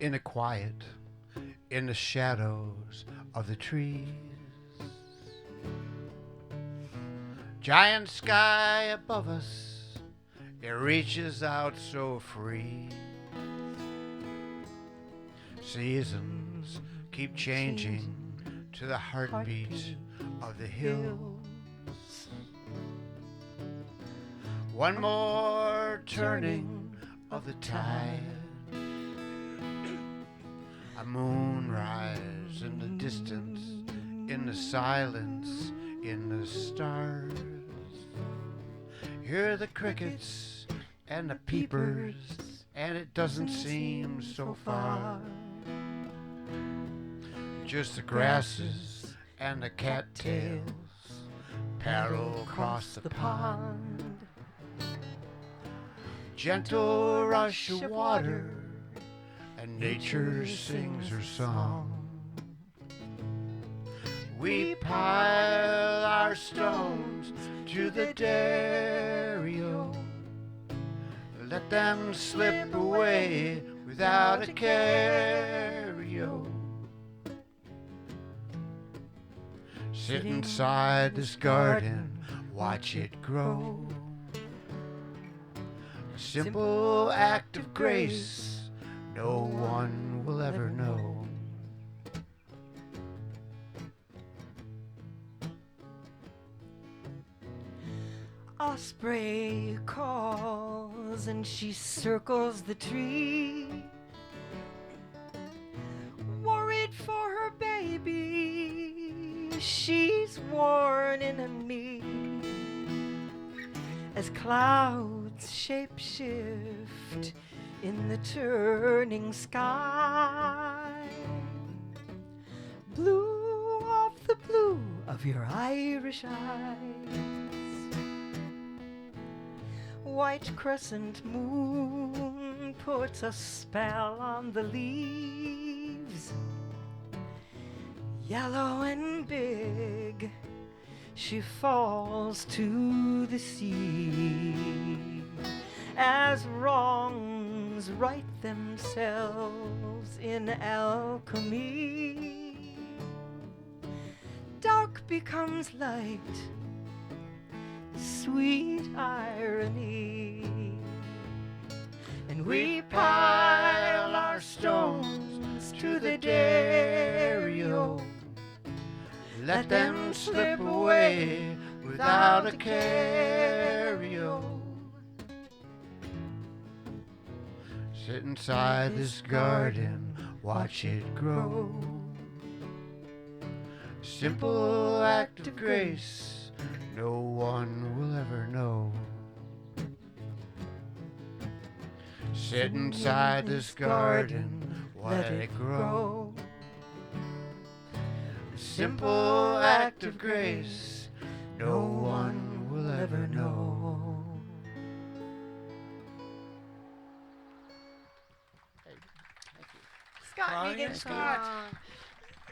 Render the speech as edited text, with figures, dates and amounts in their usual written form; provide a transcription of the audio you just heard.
in the quiet, in the shadows of the trees. Giant sky above us, it reaches out so free. Seasons keep changing to the heartbeat of the hills. One more turning of the tide, a moonrise in the distance, in the silence, in the stars. Hear the crickets and the peepers, and it doesn't seem so far. Just the grasses and the cattails paddle across the pond. Gentle rush of water, and nature sings her song. We pile our stones to the Dario, let them slip away without a carry-o. Sit inside this garden, watch it grow. A simple act of grace no one will ever know. Osprey calls and she circles the tree, worried for her baby. She's warning of me as clouds shape-shift in the turning sky. Blue off the blue of your Irish eyes. White crescent moon puts a spell on the leaves. Yellow and big, she falls to the sea as wrongs right themselves in alchemy. Dark becomes light, sweet irony, and we pile our stones to the Dario, let them slip away without a carry-o. Sit inside this garden, watch it grow. Simple act of grace no one will ever know. Sit inside this garden, let it grow. A simple act of grace no one will ever know. Scott, Regan, Scott.